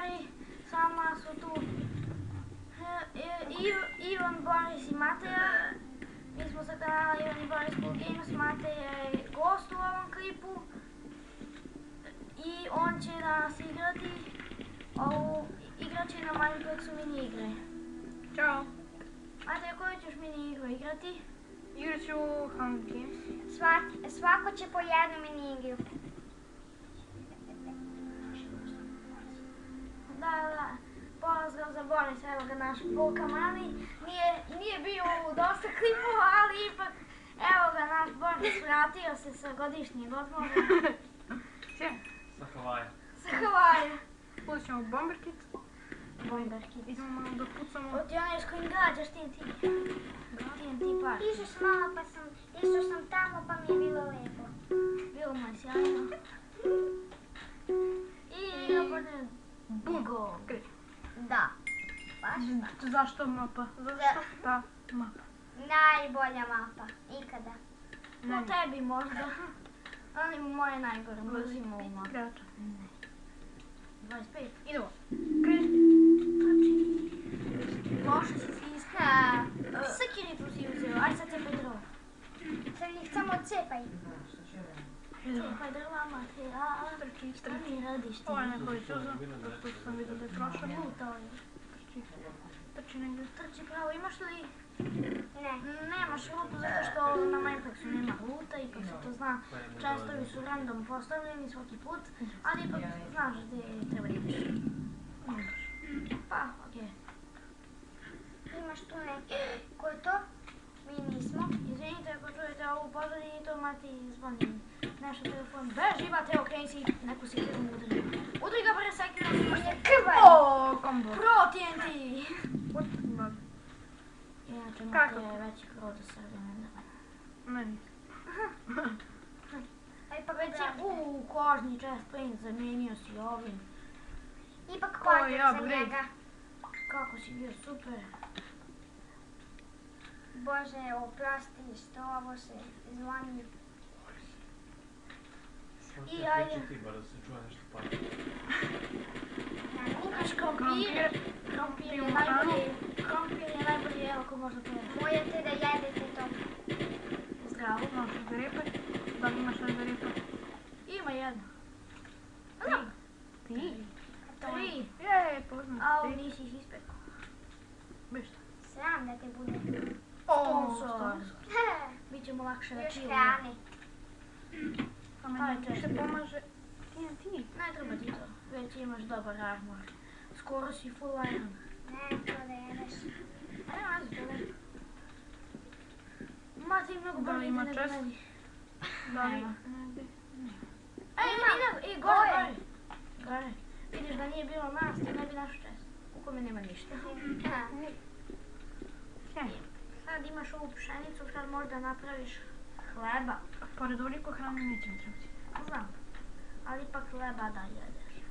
stvari, sama su tu Ivan, Boris i Mateja. Mi smo sa kanala Ivan i Boris Cool Games, Mateja je gost u ovom klipu. I on će nas igrati, igrat će na Mineplex mini igre. Ćao. Mateja, koju ćeš mini igru igrati? Igrat ću Hunger Games. Svako će po jednu mini igru. Da. Pozdrav za Boris, evo ga naš Bulka mali. Nije bio u dosta klipova, ali ipak, evo ga naš Boris, vratio se sa godišnjeg odmora. Sa Havaja. Sa Havaja. Uzet ćemo Bomber Kit. Bomber Kit. Idemo malo da pucamo. Od ti onaj s kojim gađaš TNT. TNT par. Išao malo pa išao sam tamo pa mi je bilo lepo. Bilo mu je sjajno. I napadne Bugo. Da. Baš da. Zašto mapa? Zašto ta mapa? Najbolja mapa. Ikada. No tebi možda. Ali moje najgore, mrzim ovu mapu. Kreača. 25. Idemo. Loše si fiska. Sekiritu si uzeo, aj sad cepaj drvo. Sad ih samo cepaj. Cepaj drva, Mateja. Šta mi radiš ti? Ovo je neko već uzeo, zato što sam vidio da je prošao. Lutao je. Trči negdje. Trči pravo, imaš li? Ne. Nemaš lutu zato što na Mineplexu nema luta, ipak se to zna. Čestovi su random postavljeni svaki put, ali ipak znaš gdje treba ideš. Pa, okej. Imaš tu neki. Ko je to? Mi nismo. Izvinite ako čujete ovu pozadinu, to Mati zvoni nešto telefon. Beži, Mateo, okreni si, neku si krvom udri. Udri ga pre sekirno, imaš te Krvaj! O, combo. Pro TNT! Inače, Kako? Mate je veći pro do Srbije, ne znam. Meni. Ipak već je, kožni chest plane, zamijenio si ovim. Ipak Ko je platim za upgrade? njega. Kako si bio super. Bože, oprosti što ovo se zvoni. I ajde. Ti bar da se čuje nešto pada. Naš krompir. Krompir je najbolje jelo ko može pojeti. Morate da jedete to. Zdravo. Možeš da repaj? Da li imaš nešto da repaj? Ima jedno. Ti? 3. Jej, poznam. Au, nisi ih ispekao. Bišta. Sram da te bude. Sponsor. Biće mu lakše da Još čiluje. hrane. A meni više pomaže TNT. Ne treba ti to. Već imaš dobar armor. Skoro si full iron. Ne, to da jedeš. Ajde, mazi to ne. Mati mnogo Da li bolje ima nego chest? meni. Da li? Nema. Ej, Gore. gore. Gore. Vidiš da nije bilo nas, ti ne bi našao čest. U kome nema ništa. Sad imaš ovu pšenicu, sad možda napraviš hleba. Pored ovoliko hrane neće mi trebati. Znam. Ali ipak hleba da jedeš.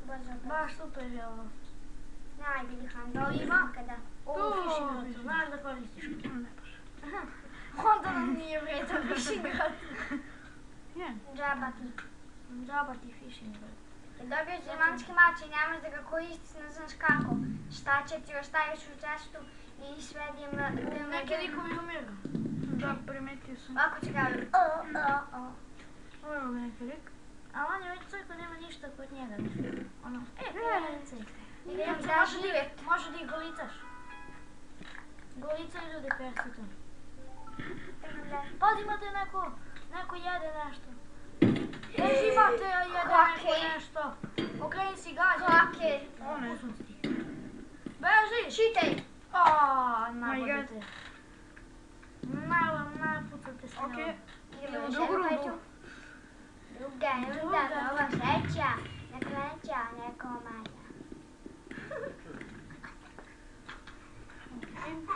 Bože, Baš super je ovo. najbolji hrana. Da li ima? Kada. Ovo fishing rod, znaš da koristiš. Ne baš. Onda nam nije vredan fishing rod. Je. Džaba ti. Džaba ti fishing rod. Dobiješ diamantski mač i nemaš da ga koristiš, ne znaš kako. Šta će ti ostaviš u čestu i sve Neki likovi umiru. Da, primetio sam. Ovako će ga... Ovo je ovdje neki lik. A on je već crko, nema ništa kod njega. Ono, perce. Idem Perce da živjet. može da ih golicaš. Golicaju ljudi perce tu. Pazi, imate neko jede nešto. Beži, imate jede neko nešto. Okreni si gađa. Kvake. One. Beži! Čitaj. Aaaa, My nabodite. Napucate se. Okej. Idemo u još drugu jednu rundu. peću. Druga runda, ova treća. Neka veća, neka manja.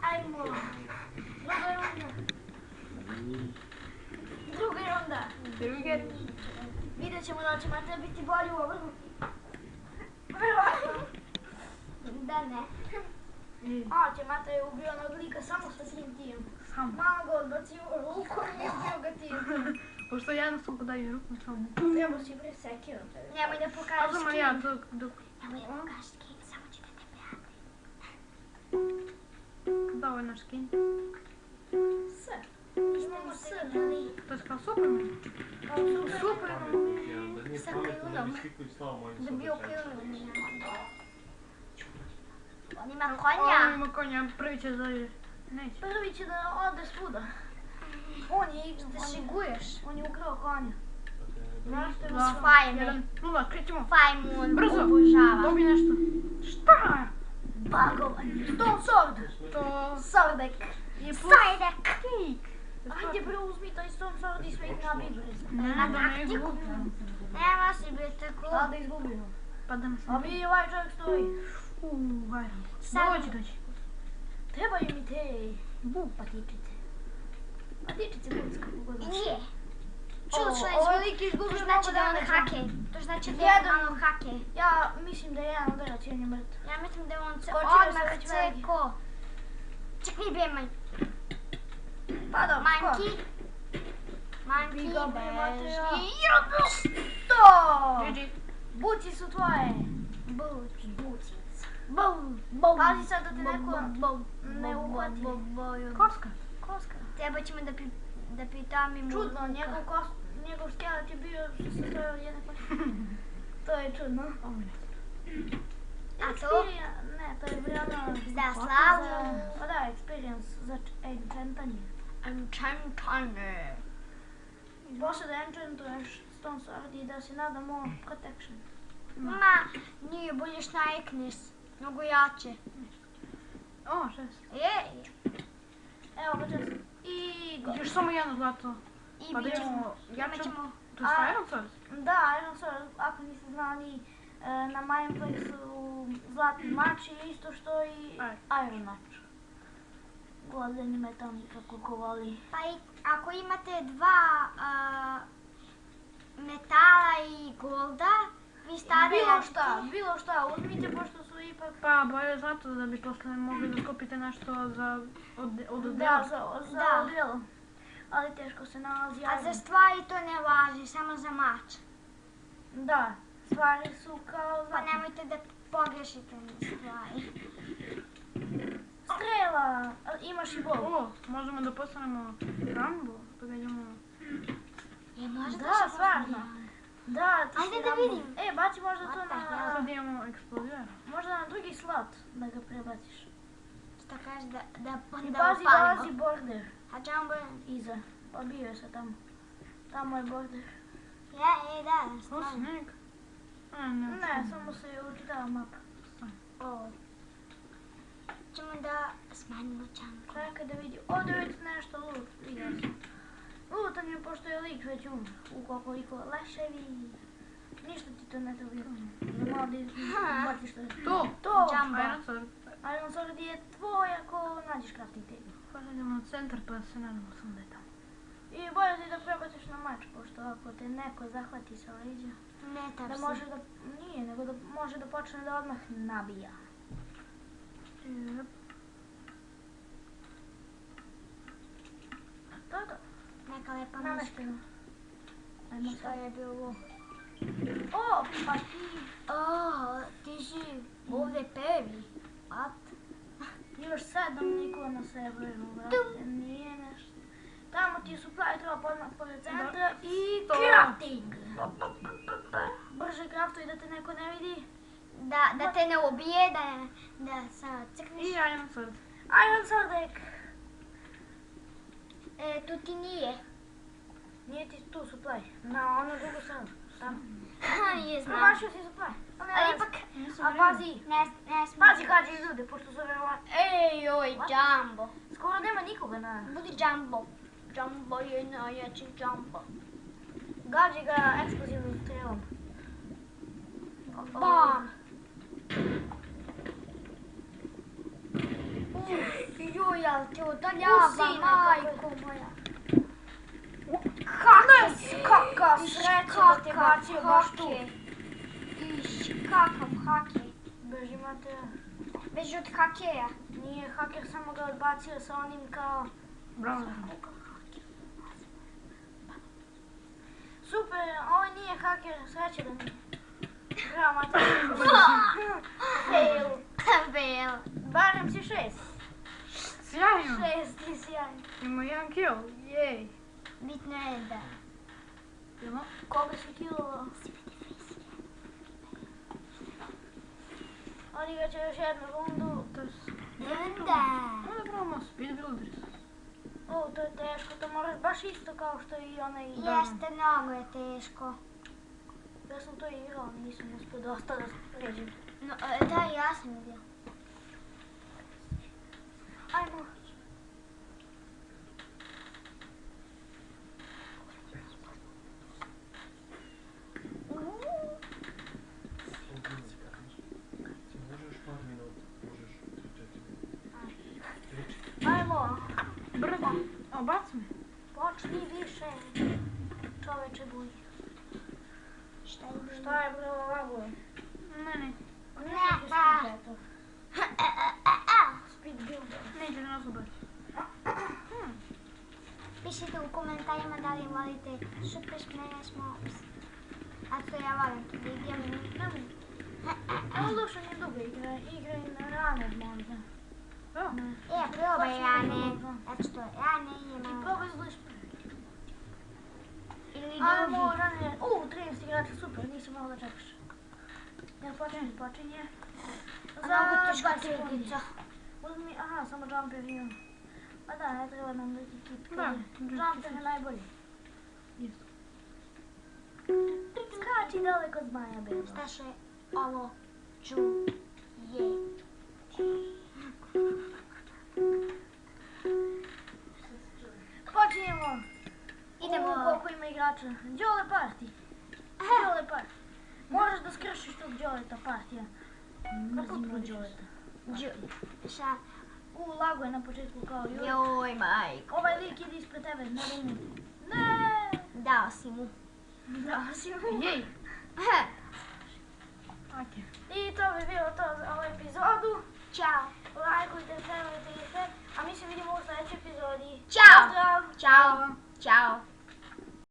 Ajmo. Druga runda. Druge. Vidjet ćemo da će Mate biti bolji u ovoj rundi. Verovatno. Da ne. Će Mate je ubio onog lika samo sa svim tim. Samo. Malo ga odbacio rukom i ubio ga tim. Pošto jednostavno daju ruku samo. Treba si presekirati. Nemoj da A pokažeš samo ja dok Nemoj da pokažeš skin, samo ću da te prijavim. da ovaj naš skin. Sve. Imamo sve. To je kao Superman. Super. Da nije Sa pametno, ne bi krilom. svi koji stao mojim Da bi sobačajima. okrenuli. On ima On konja. ima konja, prvi će da je. Neće. Prvi će da ode svuda. On je, Da šiguješ. on je ukrao konja. Znaš što je Da. mu Fajn. 1-0, krećemo. Fajn mu on Brzo. obožava. Dobi nešto. Šta? bagovanje. Stone sword. To Sordek. je plus Sajdek. cake. Ajde preuzmi taj stone sword i sve ih nabi brzo. Ne, da ne taktiku. gubi. Nema si bitiku. Da da izgubimo. Pa da nas A vidi ovaj čovjek stoji. Vajram. Sad- Dođi. Trebaju mi te patičice. Patičice buc kako god znaš. Nije. Ovo Čuo lik izgubio To znači da je on mogu hake. To znači da je Jedan. on hake. Ja mislim da je jedan udarac i on je mrtav. Ja mislim da je on Skočio se odmah već veliki. ceko. Čekaj, be manj. Pa dobro, Manjki. Manjki, Bi ga prematio. beži. To! GG. Buci su tvoje. Buci. Pazi sad da te neko ne uhvati. Koska. Koska. Treba ćemo da pitamimo. Čudno, njegov skelet je bio sa jedne koške. To je čudno. A to? Ne, to je vrlo... Za slavu. Pa da, experience za enchantanje. Enchantane. Može da enchantuješ stone sword i da si nadamo protection. Ma, nije, bolje šnajkneš. Mnogo jače. O, 6. Jej. Evo ga čas. I go. Još samo jedno zlato. I Pa da bit ćemo. imamo jače. Imaćemo. To je A- Iron Sword. Da, Iron Sword, ako niste znali, na Mineplexu zlatni mač je isto što i Iron mač. Golden metal kako ko voli. Pa i ako imate dva metala i golda, vi stavljate... Bilo šta, uzmite pošto su ipak... Pa bolje zlato da bi posle mogli da skupite nešto od Da, odela. za Da. odjelo. Ali teško se nalazi A Iron. za stvari to ne važi, samo za mač. Da, stvari su kao Pa zlatni. nemojte da pogrešite stvari. Strela, imaš i bol. O, možemo da postanemo Rambo, pa da idemo... Možda Da, stvarno. Da, ti Ajde si da Rambo. vidim. Baci možda to What the hell? na... Sad imamo eksplozijera. Možda na drugi slot da ga prebaciš. Šta kaže da I da pazi, upalimo. dolazi border A Jumbo... iza. Pa bio je sad tamo. Tamo je border. Da, O, stvarno. sneg. A, ne. Ne, samo se je učitala mapa. O. Ćemo da smanjimo Jumbo. Čekaj da vidi. Ovdje je već nešto loot. Vidio sam. Lootan je pošto je lik već umr. Ukoliko leševi. Ništa ti to ne treba. Da malo da izbaciš to. To! To! Jumbo. Iron Sword. Iron Sword je tvoj ako nađeš crafting table. Pa da idemo na centar pa se nadamo sam da je tamo. I bolje ti da prebaciš na mač, pošto ako te neko zahvati sa leđa, Ne da tapsi. može da, nije, nego da može da počne da odmah nabija. Jep. To je to, Neka lepa muška. namešteno. Ajmo Šta sad. je bilo? O, pa ti, O, ti si ovdje prvi. What? još 7 niko na severu, brate, nije nešto. Tamo ti su pravi trop odmah pored centra i To. crafting. Brže craftuj da te neko ne vidi. Da te ne ubije, da se I crkniš. Iron Sword. Iron Swordek. Tu ti nije. Nije ti tu supply, na ono drugu stranu. Tamo. Nije znam. Promašio si supply. Ali ipak, A pazi, ne smije. pazi gađe ljude, pošto su verovatno. Ej, oj, Jumbo. Skoro nema nikoga na... Budi Jumbo. Jumbo je najjači Jumbo. Gađi ga eksplozivnim strelom. Bam! Joj, ali ti udaljava, Sine, majko moja. Kakav sreća da te bacio baš tu. Iš, kakav hake. Beži Mateo. Beži od hakeja. Nije haker samo ga odbacio sa onim kao... Bravo. Super, ovo nije haker, sreće da nije. Bravo, Matej. Fail. Fail. Barem si 6. Sjajno. 6 ti sjajno. Imamo jedan kill. Jej. Bitno je da... Idemo. Koga si killovao? Odigrat će još jednu rundu. To je... Runda. Onda probamo speed builders. O, to je teško, to moraš baš isto kao što i onaj... Jeste, mnogo je teško. Ja sam to igrao, nisam uspio dosta da pređem. No, da, ja sam igrao. Ajmo. Možeš par minuta, možeš 3-4 minuta. Ajmo. Brzo. O, baci me. Počni više. Čoveče buj. Šta je? Šta je bre laguje? Ne. Speed builder. Neće da nas ubaci. Pišite u komentarima da li volite Super Smash Mobs. A to ja volim to da igram. Ovo duša nije duga igra, igra i na rane možda. Da. Probaj Rane. Zato što Rane je I malo... probaj zlišpe. Ili Ajmo, drugi. rane. 13 igrača, super, nisam malo da čekaš. Jel počinje? Mnogo teška 20 sekundi. igrica. Uzmi, aha, samo jumper imam. Pa da, ne treba nam neki kit. Da, Jumper je najbolji. Isto. Skači daleko od zmaja, bilo. Staše, ovo čuje. Počinjemo. Idemo. Koliko ima igrača? Đole party. Đole party. Možeš da skršiš tog Đoleta partija. Mrzimo Đoleta. Šta? Lago je na početku kao joj. Joj, majko. Ovaj lik ide ispred tebe, na liniju. Ne! Dao si mu. Da, si mu. Jej. Okej. I to bi bilo to za ovu epizodu. Ćao. Lajkujte, šerujte i sve. A mi se vidimo u sljedećoj epizodi. Ćao. Pozdrav! Ćao. Ćao.